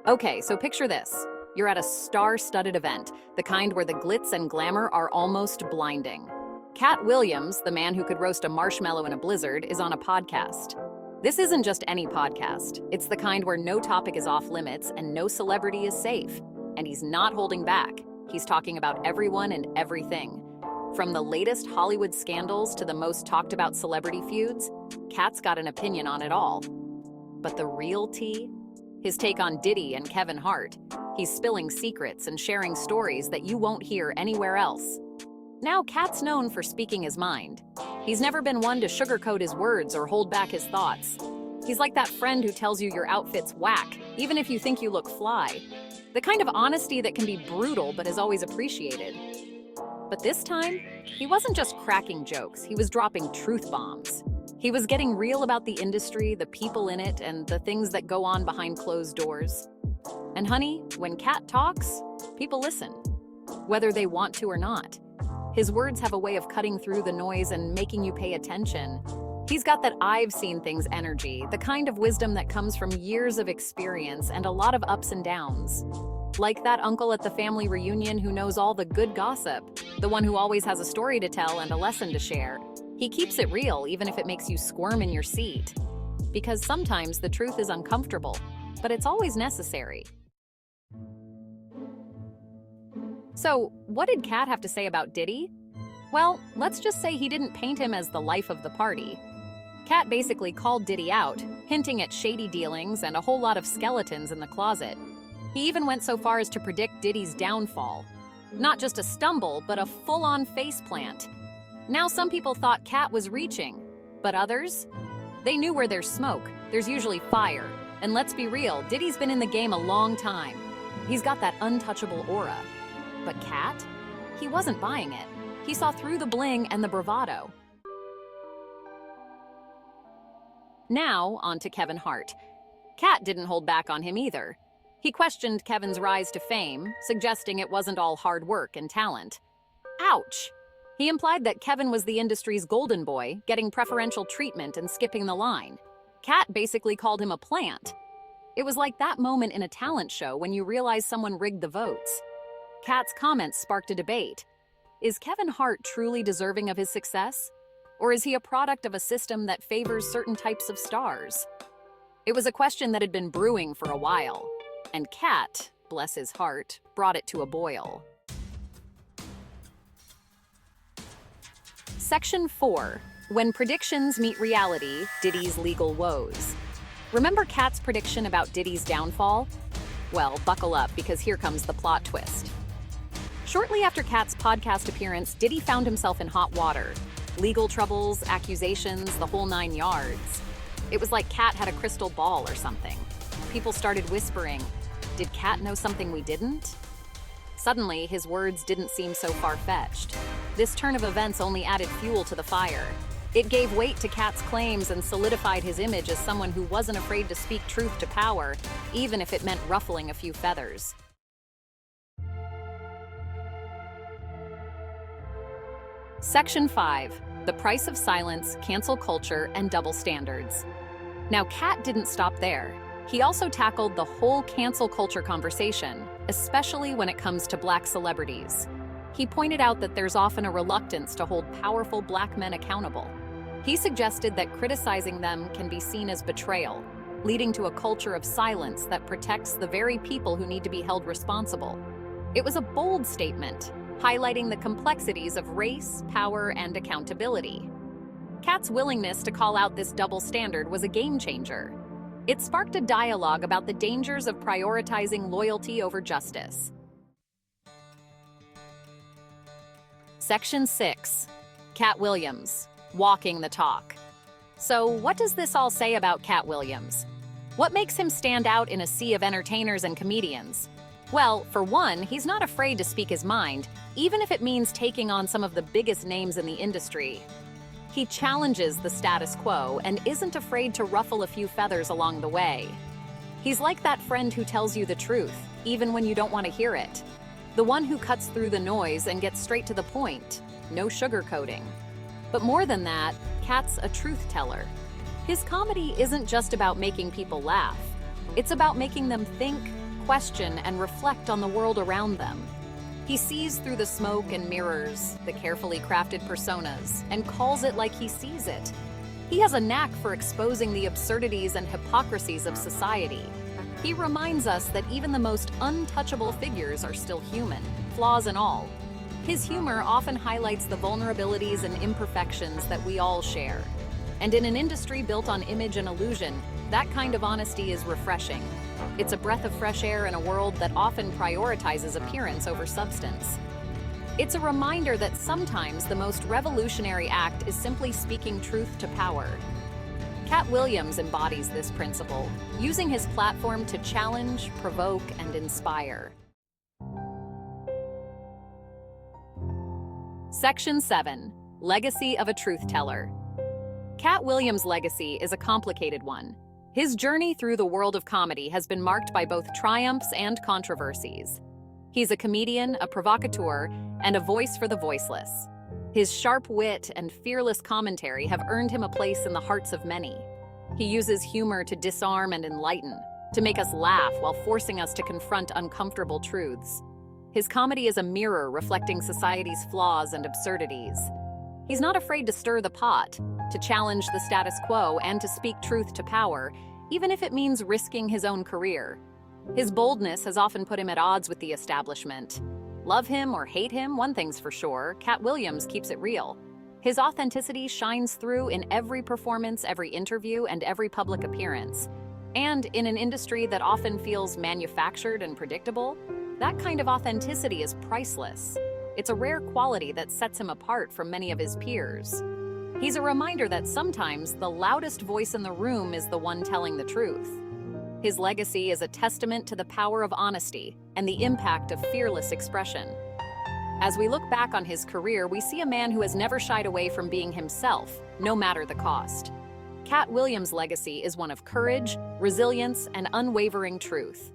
Okay, so picture this. You're at a star-studded event, the kind where the glitz and glamour are almost blinding. Cat Williams, the man who could roast a marshmallow in a blizzard, is on a podcast. This isn't just any podcast. It's the kind where no topic is off limits and no celebrity is safe. And he's not holding back. He's talking about everyone and everything. From the latest Hollywood scandals to the most talked about celebrity feuds, Cat's got an opinion on it all. But the real tea? His take on Diddy and Kevin Hart. He's spilling secrets and sharing stories that you won't hear anywhere else. Now, Cat's known for speaking his mind. He's never been one to sugarcoat his words or hold back his thoughts. He's like that friend who tells you your outfit's whack, even if you think you look fly. The kind of honesty that can be brutal but is always appreciated. But this time, he wasn't just cracking jokes, he was dropping truth bombs. He was getting real about the industry, the people in it, and the things that go on behind closed doors. And honey, when Cat talks, people listen, whether they want to or not. His words have a way of cutting through the noise and making you pay attention. He's got that I've seen things energy, the kind of wisdom that comes from years of experience and a lot of ups and downs. Like that uncle at the family reunion who knows all the good gossip, the one who always has a story to tell and a lesson to share. He keeps it real, even if it makes you squirm in your seat. Because sometimes the truth is uncomfortable, but it's always necessary. So, what did Cat have to say about Diddy? Well, let's just say he didn't paint him as the life of the party. Cat basically called Diddy out, hinting at shady dealings and a whole lot of skeletons in the closet. He even went so far as to predict Diddy's downfall. Not just a stumble, but a full-on faceplant. Now some people thought Cat was reaching, but others? They knew where there's smoke, there's usually fire. And let's be real, Diddy's been in the game a long time. He's got that untouchable aura. But Cat? He wasn't buying it. He saw through the bling and the bravado. Now, on to Kevin Hart. Cat didn't hold back on him either. He questioned Kevin's rise to fame, suggesting it wasn't all hard work and talent. Ouch! He implied that Kevin was the industry's golden boy, getting preferential treatment and skipping the line. Cat basically called him a plant. It was like that moment in a talent show when you realize someone rigged the votes. Cat's comments sparked a debate. Is Kevin Hart truly deserving of his success? Or is he a product of a system that favors certain types of stars? It was a question that had been brewing for a while. And Cat, bless his heart, brought it to a boil. Section 4. When predictions meet reality, Diddy's legal woes. Remember Cat's prediction about Diddy's downfall? Well, buckle up because here comes the plot twist. Shortly after Cat's podcast appearance, Diddy found himself in hot water. Legal troubles, accusations, the whole 9 yards. It was like Cat had a crystal ball or something. People started whispering, did Cat know something we didn't? Suddenly, his words didn't seem so far-fetched. This turn of events only added fuel to the fire. It gave weight to Cat's claims and solidified his image as someone who wasn't afraid to speak truth to power, even if it meant ruffling a few feathers. Section 5. The Price of Silence, Cancel Culture, and Double Standards. Now, Cat didn't stop there. He also tackled the whole cancel culture conversation, especially when it comes to Black celebrities. He pointed out that there's often a reluctance to hold powerful Black men accountable. He suggested that criticizing them can be seen as betrayal, leading to a culture of silence that protects the very people who need to be held responsible. It was a bold statement, highlighting the complexities of race, power, and accountability. Cat's willingness to call out this double standard was a game changer. It sparked a dialogue about the dangers of prioritizing loyalty over justice. Section 6. Cat Williams, walking the talk. So, what does this all say about Cat Williams? What makes him stand out in a sea of entertainers and comedians? Well, for one, he's not afraid to speak his mind, even if it means taking on some of the biggest names in the industry. He challenges the status quo and isn't afraid to ruffle a few feathers along the way. He's like that friend who tells you the truth, even when you don't want to hear it. The one who cuts through the noise and gets straight to the point, no sugarcoating. But more than that, Cat's a truth teller. His comedy isn't just about making people laugh. It's about making them think, question, and reflect on the world around them. He sees through the smoke and mirrors, the carefully crafted personas, and calls it like he sees it. He has a knack for exposing the absurdities and hypocrisies of society. He reminds us that even the most untouchable figures are still human, flaws and all. His humor often highlights the vulnerabilities and imperfections that we all share. And in an industry built on image and illusion, that kind of honesty is refreshing. It's a breath of fresh air in a world that often prioritizes appearance over substance. It's a reminder that sometimes the most revolutionary act is simply speaking truth to power. Cat Williams embodies this principle, using his platform to challenge, provoke, and inspire. Section 7. Legacy of a Truth Teller. Cat Williams' legacy is a complicated one. His journey through the world of comedy has been marked by both triumphs and controversies. He's a comedian, a provocateur, and a voice for the voiceless. His sharp wit and fearless commentary have earned him a place in the hearts of many. He uses humor to disarm and enlighten, to make us laugh while forcing us to confront uncomfortable truths. His comedy is a mirror reflecting society's flaws and absurdities. He's not afraid to stir the pot, to challenge the status quo, and to speak truth to power, even if it means risking his own career. His boldness has often put him at odds with the establishment. Love him or hate him, one thing's for sure, Cat Williams keeps it real. His authenticity shines through in every performance, every interview, and every public appearance. And in an industry that often feels manufactured and predictable, that kind of authenticity is priceless. It's a rare quality that sets him apart from many of his peers. He's a reminder that sometimes the loudest voice in the room is the one telling the truth. His legacy is a testament to the power of honesty and the impact of fearless expression. As we look back on his career, we see a man who has never shied away from being himself, no matter the cost. Cat Williams' legacy is one of courage, resilience, and unwavering truth.